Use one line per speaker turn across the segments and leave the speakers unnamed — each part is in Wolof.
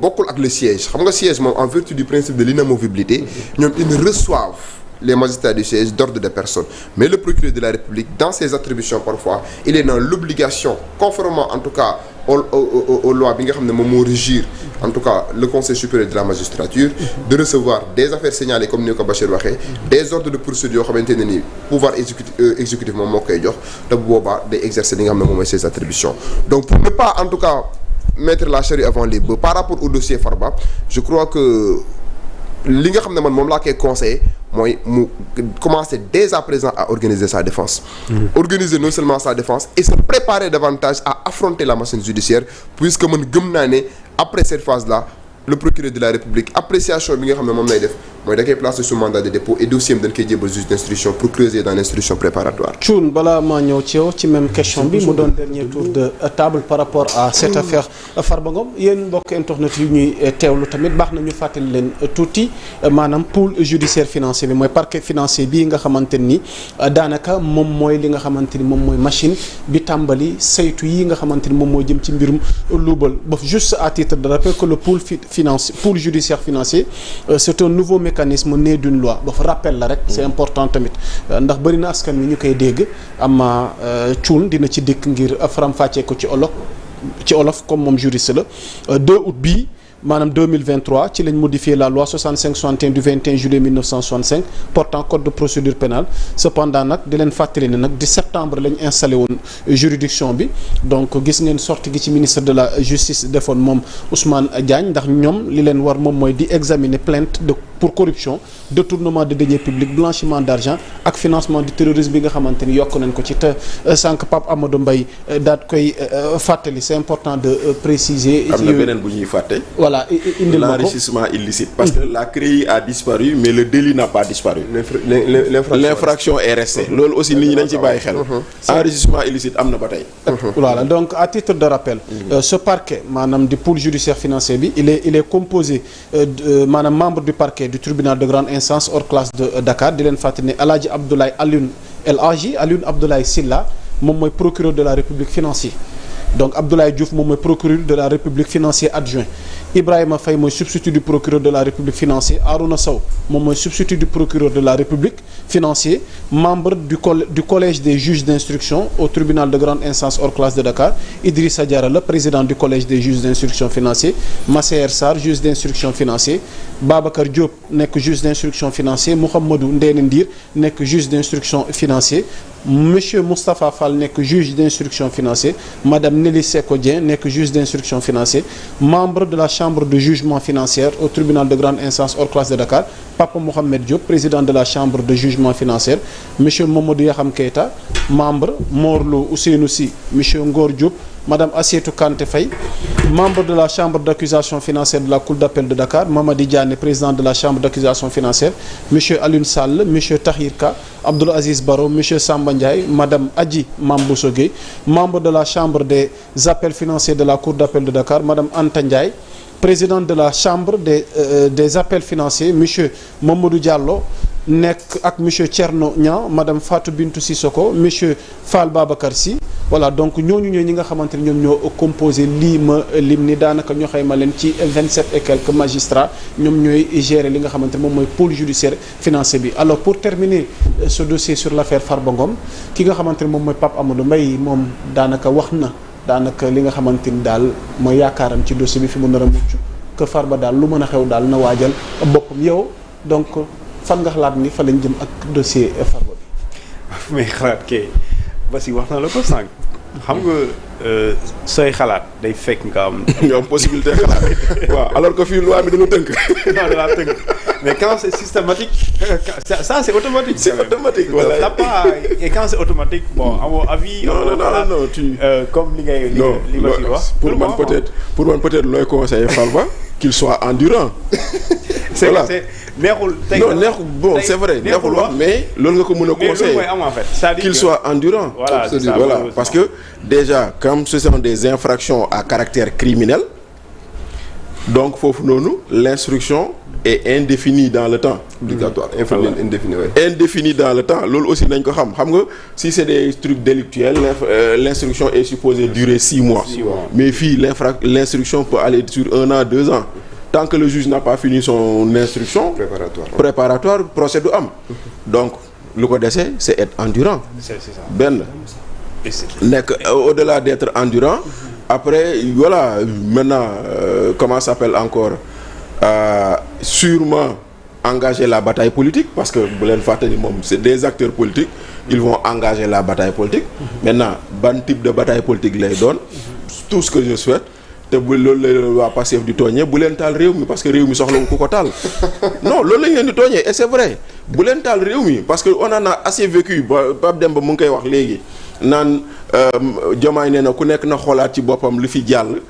bokkul ak le siège xam nga siège moom en vertu du principe de l'inamovibilité ñoom ils reçoivent les magistrats du siège d'ordre de personne mais le procureur de la République dans ses attributions parfois il est dans l'obligation conformément en tout cas aux lois bi nga xam ne moom moo régir en tout cas le conseil supérieur de la magistrature de recevoir des affaires signalées comme ni ko Bachir waxee des ordres de procédure yoo xamante ne ni pouvoir exécutif moom moo koy jox te bu boobaa day exercer li nga xam ne moom mooy ses attributions donc pour ne pas en tout cas mettre la charrue avant les bœufs par rapport au dossier Farba je crois que li nga xam ne man moom laa koy conseillé mooy mu commencer dès à présent à organiser sa défense. Organiser non seulement sa défense et se préparer davantage à affronter la machine judiciaire puisque man gëm naa ne après cette phase-là le procureur de la République appréciation bi nga xam ne moom lay def mooy da koy placer sous mandat de dépôt et dossier am dañ koy jébal juge d'instruction pour creuser dans l'instruction préparatoire.
Thioune balaa maa ñëw ci yow ci même question bi mu doon dernier tour de table par rapport à cette affaire Farba Ngom yéen mbokk internet yu ñuy teewlu tamit baax na ñu fàttali leen tuuti maanaam pôle judiciaire financier bi mooy parquet financier bii nga xamante ni daanaka moom mooy li nga xamante ni moom mooy machine bi tàmbali saytu yi nga xamante ni moom mooy jëm ci mbirum luubal ba juste à titre de rappel que le pôle judiciaire financier c'est un nouveau mécanisme né d'une loi ba fa rappel la rek c'est important tamit ndax bëri na askan wi ñu koy dégg ama Thioune dina ci dikk ngir faram-fàccee ko ci olof comme moom juriste la 2 août bii maanaam 2023 ci lañ modifier la loi 65/61 du 21 juillet 1965 portant code de procédure pénale cependant nag di leen fàttali ne nag 10 septembre lañ installé woon juridiction bi donc gis ngeen sortie gi ci ministre de la justice defoon moom Ousmane Diagne ndax ñoom li leen war moom mooy di examiner plainte pour corruption détournement de deniers publics blanchiment d'argent ak financement du terrorisme bi nga xamante ni yokk nañ ko ci te sànq Pape Amadou Mbaye daat koy fàttali c'est important de préciser.
am na beneen bu ñuy fàtte.
voilà indil ma ko
l'enrichissement illicite parce que la CREI a disparu mais le délit n'a pas disparu. L'infraction est restée. loolu aussi nit ñi dañ ci bàyyi xel. enrichissement illicite am na ba tey.
voilà donc à titre de rappel. ce parquet maanaam du pôle judiciaire financier bi il est composé maanaam membre du parquet du tribunal de grande instance hors classe de Dakar di leen fàttali ne El Hadji Alioune Abdoulaye Sylla moom mooy procureur de la République financier donc Abdoulaye Diouf moom mooy procureur de la République financier adjoint Ibrahima Faye mooy substitut du procureur de la République financier Arouna Sow moom mooy substitut du procureur de la République financier membre du collège des juges d'instruction au tribunal de grande instance hors classe de Dakar Idrissa Diarra le président du collège des juges d'instruction financier Massaer Sarr juge d'instruction financier Babacar Diop nekk juge d'instruction financier Mouhamadou Ndéné Ndir nekk juge d'instruction financier monsieur Moustapha Fall nekk juge d'instruction financier madame Nelly Seko Dieng nekk juge d'instruction financier membre de la chambre de jugement financière au tribunal de grande instance hors classe de Dakar Papa Mohamed Diop président de la chambre de jugement financière monsieur Mamadou Yaxam Keita membre Morlo Ousseynou Sy monsieur Ngor Diop madame Assietou Kanté Faye membre de la chambre d'accusation financière de la cour d'appel de Dakar Mamadi Diané président de la chambre d'accusation financière monsieur Alioune Sall monsieur Tahir Ka Abdoul Aziz Baro monsieur Samba Ndiaye madame Adji Mambousso Gueye membre de la chambre des appels financiers de la cour d'appel de Dakar madame Anta Ndiaye président de la chambre des appels financiers monsieur Mamadou Diallo nekk ak monsieur Thierno Niang madame Fatou Bintou Sissoko monsieur Fall Babacar Sy voilà donc ñooñu ñooy ñi nga xamante ni ñoom ñoo composé lii ma lim ni daanaka ñoo xayma leen ci 27 et quelques magistrats ñoom ñooy gérer li nga xamante ni moom mooy pôle judiciaire financier bi. alors pour terminer ce dossier sur l'affaire Farba Ngom ki nga xamante ni moom mooy Pape Amadou Mbaye moom daanaka wax na daanaka li nga xamante ni daal mooy yaakaaram ci dossier bi fi mu nar a mucc que Farba daal lu mën a xew daal na waajal boppam yow donc. fan nga xalaat ni fa lañ jëm ak dossier Farba bi.
mais xalaat kay Basi wax na la ko sànq xam nga sooy xalaat day fekk nga am
possibilité xalaat waaw alors que fii loi bi dañu tënk.
non da laa tënk mais quand c'est systématique ça c'est automatique.
c'est automatique voilà.
T'as pas et quand c'est automatique bon amoo avis.
non tu
comme li ngay. li ma ci wax
pour man peut-être looy conseiller Farba qu'il soit endurant.
c'est voilà. neexul tey
non neexul bon c'est vrai neexul wax mais loolu nga ko mën a conseiller
mais loolu mooy am en fait c'est-à-dire
qu'il soit endurant.
voilà c'est ça
voilà parce que déjà comme ce sont des infractions à caractère criminel donc foofu noonu l'instruction est indéfini dans le temps.
Obligatoire, indéfini, oui.
Indéfini dans le temps loolu aussi nañ ko xam nga si c'est des trucs délictuels l'instruction est supposée durer 6 mois. Mais fii l'instruction peut aller sur 1 an 2 ans. Tant que le juge n'a pas fini son instruction préparatoire procès du am. Donc lu ko dese c'est être endurant.
C'est ça.
benn nekk au-delà d'être endurant après voilà maintenant comment ça s'appelle encore sûrement engager la bataille politique parce que bu leen fàtte ni moom c'est des acteurs politiques ils vont engager la bataille politique. Maintenant ban type de bataille politique lay doon tout ce que je souhaite te bu loolu la waa Pastef di tooñee bu leen taal réew mi parce que réew mi soxla ku ko taal non loolu lañ leen di tooñee et c'est vrai bu leen taal réew mi parce que on en a assez vécu ba Pape Demba mu ngi koy wax léegi naan Diomaye nee na ku nekk na xoolaat ci boppam li fi jàll.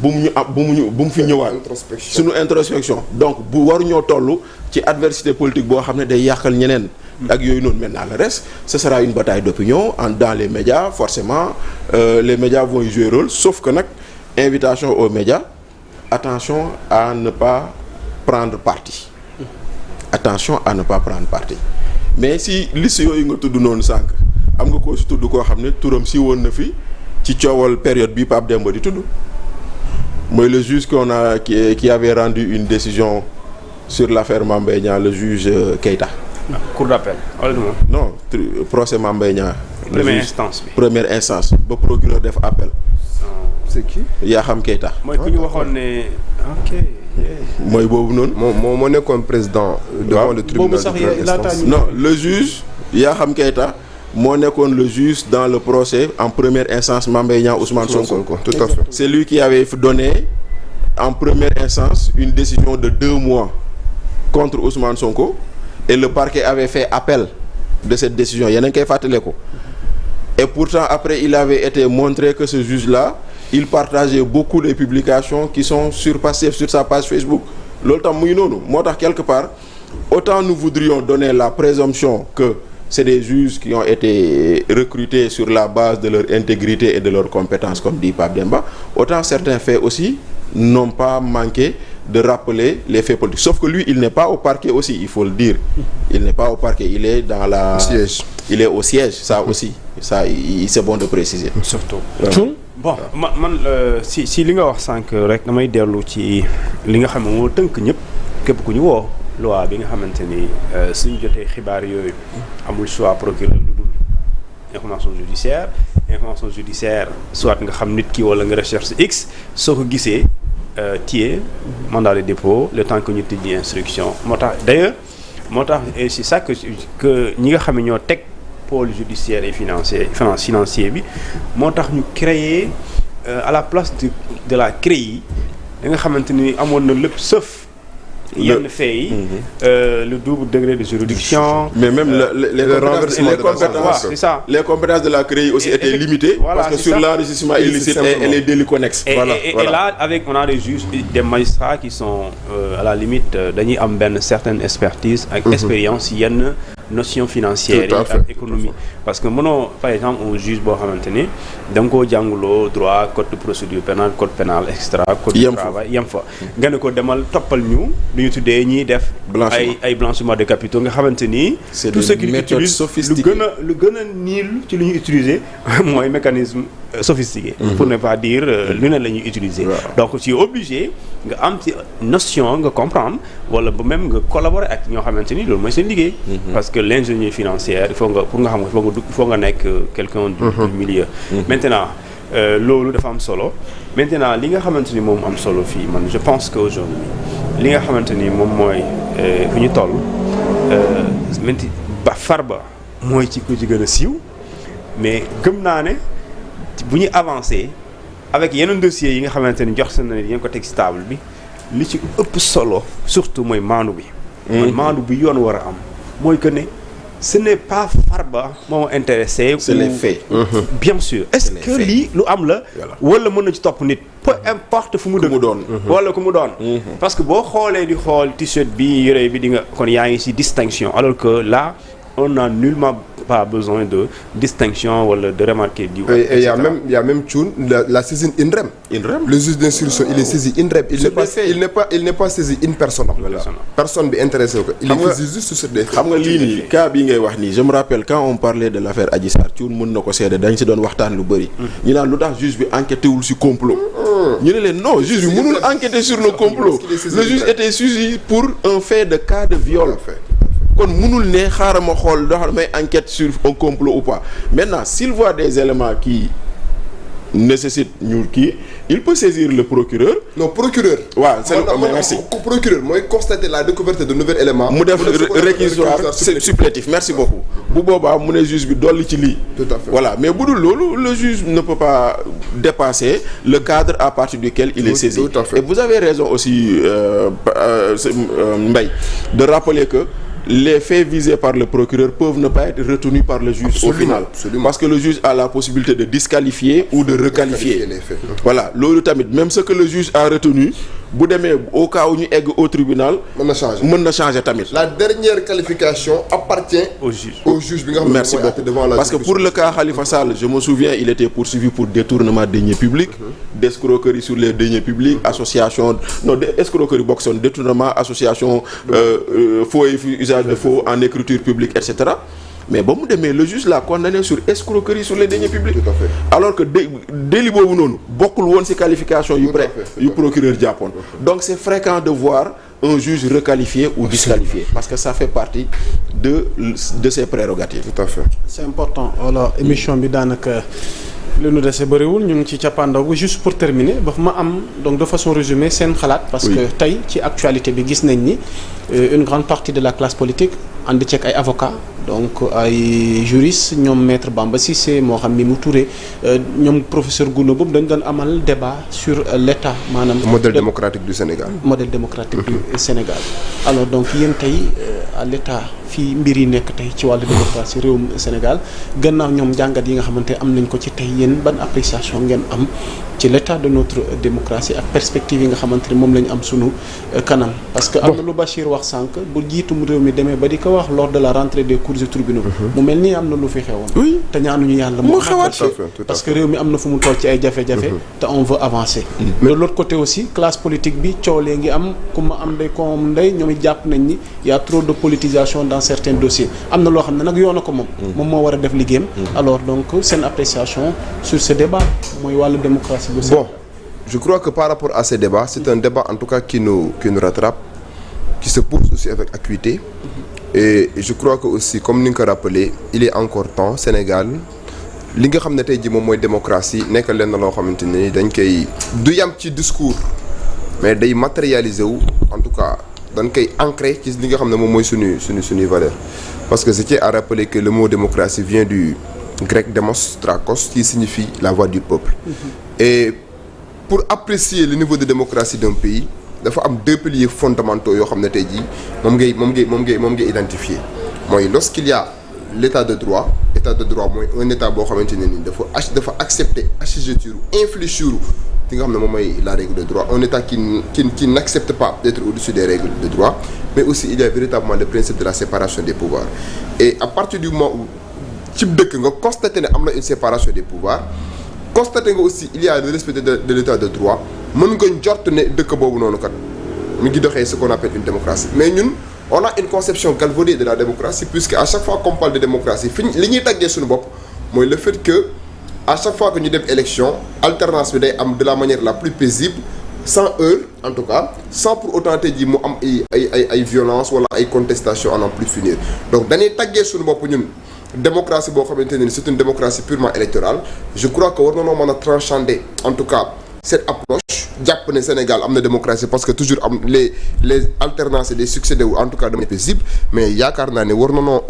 bu mu fi ñëwaat. suñu introspection donc bu waruñoo toll ci adversité politique boo xam ne day yàqal ñeneen. ak yooyu noonu maintenant le reste ce sera une bataille d'opinion dans les médias forcément les médias vont y jouer rôle sauf que nag invitation aux médias attention à ne pas prendre parti. Attention à ne pas prendre parti mais si liste yooyu nga tudd noonu sànq. am nga ko si tudd koo xam ne turam si woon na fi ci coowal période bi Pape Demba di tudd mooy le juge qui avait rendu une décision sur l'affaire Mame Mbaye Niang le juge Keita.
Cour d'appel wala
non procès Mame Mbaye Niang. Première instance ba procureur def appel.
C'est qui.
Yakham Keita.
mooy ku ñu waxoon ne ok.
mooy boobu noonu.
moo nekkoon président. devant le tribunal de grande instance.
Non le juge Yakham Keita. moo nekkoon le juge dans le procès en première instance Mame Mbaye Niang Ousmane Sonko.
Tout à fait.
C'est lui qui avait donné en première instance une décision de 2 mois contre Ousmane Sonko et le parquet avait fait appel de cette décision yéen a ngi koy fàttale ko et pourtant après il avait été montré que ce juge-là il partageait beaucoup de publications qui sont sur sa page Facebook loolu tam mu ngi noonu moo tax quelque part autant nous voudrions donner la présomption que c'est des juges qui ont été recrutés sur la base de leur intégrité et de leurs compétences comme dit Pape Demba autant certains faits aussi n'ont pas manqué de rappeler les faits politiques sauf que lui il n'est pas au parquet aussi il faut le dire il n'est pas au parquet il est dans la siège il est au siège ça aussi ça c'est bon de préciser
surtout bon man si li nga wax sànq rek damay dellu ci li nga xam ne moo tënk ñëpp képp ku ñu woo loi bi nga xamante ni suñ jotee xibaar yooyu amul choix procureur lu dul information judiciaire soit nga xam nit ki wala nga recherche X soo ko gisee téye mandat de dépôt le temps que ñu tijji instruction moo tax d'ailleurs moo tax et c'est ça que ñi nga xam ne ñoo teg pôle judiciaire et financier bi moo tax ñu créer à la place de la CREI da nga xamante ni amoon na lépp sauf yenn faits yi le double degré de juridiction
mais même les compétences
c'est ça
les compétences de la CREI aussi étaient limitées parce que sur l'enrichissement illicite et les délits connexes
et là avec on a des juges des magistrats qui sont à la limite dañuy am benn certaine expertise ak expérience yenn notion financière yi ak économie parce que mënoo par exemple un juge boo xamante ni da nga koo jànguloo droit code de procédure pénale code pénal et cetera code du travail yem fa nga ne ko demal toppal ñu lu ñu tuddee ñiy def ay blanchiment de capitaux nga xamante ni tout ce qu'ils utilisent lu gën a niil ci lu ñu utiliser mooy mécanisme sophistiqué pour ne pas dire lu ne la ñuy utiliser donc tu es obligé nga am ci notion nga comprendre wala ba même nga collaborer ak ñoo xamante ni loolu mooy seen liggéey parce que l'ingénierie financière il faut nga pour nga xam nga il faut nga nekk quelqu'un du milieu maintenant loolu dafa am solo maintenant li nga xamante ni moom am solo fii man je pense que aujourd'hui li nga xamante ni moom mooy fu ñu toll Farba mooy ci ku ci gën a siiw mais gëm naa ne bu ñu avancé avec yeneen dossiers yi nga xamante ni jox sa na ne yéen ko teg ci table bi li ci ëpp solo surtout mooy maandu bi maandu bi yoon war a am mooy que ne ce n'est pas Farba moo intéressé
c'est les faits
bien sûr est-ce que lii lu am la wala mën na ci topp nit peu importe fu mu doon wala ku mu doon parce que boo xoolee di xool t-shirt bi yére bi di nga kon yaa ngi ci distinction alors que là on n'a nullement pas besoin de distinction wala de remarquer du.
Et il y a même Thioune la saisine INREM. Le juge d'instruction il est saisi INREM. Il n'est pas saisi in persona. Personne bi intéressé ko. Il est saisi juste sur des faits.
xam nga lii nii cas bii ngay wax nii je me rappelle quand on parlait de l'affaire Adji Sarr Thioune mën na ko seede dañ si doon waxtaan lu bëri. ñu naan lu tax juge bi enquêté wul si complot. ñu ne leen non juge bi mënul enquêter sur le complot. Le juge était saisi pour un fait de cas de viol. kon mënul ne xaaral ma xool dafa may enquête sur un complot ou pas maintenant s'il voit des éléments qui nécessitent ñu kii il peut saisir le procureur.
non procureur.
waaw c'est merci.
procureur mooy constater la découverte de nouveaux éléments.
mu def réquisitoire supplétif merci beaucoup. bu boobaa mu ne juge bi dolli ci lii.
tout à fait
voilà mais bu dul loolu le juge ne peut pas dépasser le cadre à partir duquel il est saisi.
Tout à fait.
Et vous avez raison aussi Mbaye de rappeler que. Les faits visés par le procureur peuvent ne pas être retenus par le juge au final. Absolument. Parce que le juge a la possibilité de disqualifier ou de requalifier. Voilà loolu tamit même ce que le juge a retenu bu demee au cas où ñu egg au tribunal. mën na changer tamit.
La dernière qualification appartient au juge bi nga xam ne
merci beaucoup devant la parce que pour le cas Khalifa Sall je me souviens il était poursuivi pour détournement de deniers publics. D'escroquerie sur les deniers publics association non escroquerie bokk son détournement association faux et usage de faux en écriture publique etc. mais ba mu demee le juge l'a condamné sur escroquerie sur les deniers publics.
Tout à fait.
Alors que délit boobu noonu bokkul woon ci qualification yu procureur jàppoon. Donc c'est fréquent de voir un juge requalifié ou disqualifié parce que ça fait partie de ses prérogatives.
Tout à fait.
C'est important voilà émission bi daanaka li nu dese bëriwul ñu ngi ci cappaandaw bi juste pour terminer ba ma am donc de façon résumée seen xalaat. parce que tey ci actualité bi gis nañ ni une grande partie de la classe politique ànd ceeg ay avocats donc ay juristes ñoom maître Bamba Cissé moo xam Mimi Touré ñoom professeur Gouna boobu dañu doon amal débat sur l'état maanaam.
modèle démocratique du Sénégal.
modèle démocratique du Sénégal. alors donc yéen tey à l'état fii mbir yi nekk tey ci wàllu démocratie réewum Sénégal gannaaw ñoom jàngat yi nga xamante am nañ ko ci tey yéen ban appréciation ngeen am ci l'état de notre démocratie ak perspective yi nga xamante ne moom la ñu am sunu kanam. parce que am na lu Bachir wax sànq bu jiitum réew mi demee ba di ko wax lors de la rentrée des cours et tribunaux. mu mel ni am na lu fi xewoon.
oui
te ñaanuñu yàlla
mu xewaat
parce que réew mi am na fu mu toll ci ay jafe-jafe. te on veut avancer. mais de l'autre côté aussi classe politique bi coow lee ngi am ku ma am ndey ko am ndey ñoom it jàpp nañ ni y a trop de politisation dans certains dossiers am na loo xam ne nag yoon na ko moom. moom moo war a def liggéeyam. alors donc seen appréciation sur ce débat mooy wàllu démocratie bu
bon je crois que par rapport à ces débats c'est un débat en tout cas qui nous rattrape qui se pose aussi avec acuité. Et je crois que aussi comme ni nga ko rappelé il est encore temps Sénégal li nga xam ne tey jii moom mooy démocratie nekk leen na loo xamante ni dañ koy du yam ci discours mais day matérialiser wu en tout cas dañ koy ancrer ci li nga xam ne moom mooy suñuy valeur parce que je tiens à rappeler que le mot démocratie vient du grec demos trakos qui signifie la voix du peuple. Et pour apprécier le niveau de démocratie d'un pays dafa am deux piliers fondamentaux yoo xam ne tey jii moom ngay identifier mooy lorsqu'il y a l'état de droit mooy un état boo xamante ne ni dafa accepter assujettir infléchir li nga xam ne moom mooy la règle de droit un état qui n'accepte pas d'être au-dessus des règles de droit mais aussi il y a véritablement le principe de la séparation des pouvoirs et à partir du moment où ci dëkk nga constater ne am na une séparation des pouvoirs constater nga aussi il y a le respect de l'état de droit mën nga njort ne dëkk boobu noonu kat mi ngi doxee ce qu'on appelle une démocratie mais ñun on a une conception galvaudée de la démocratie puisque à chaque fois qu'on parle de démocratie li ñuy tàggee suñu bopp mooy le fait que à chaque fois que ñu dem élection alternance bi day am de la manière la plus paisible sans heurts en tout cas sans pour autant tey jii mu am ay violence wala ay contestation à n'en plus finir donc dañuy tàggee suñu bopp ñun démocratie boo xamante ne c'est une démocratie purement électorale je crois que war na noo mën a transcender en tout cas cette approche jàpp ne Sénégal am na démocratie parce que toujours am les alternances et des succédés ou en tout cas de manière paisible mais yaakaar naa ne war na noo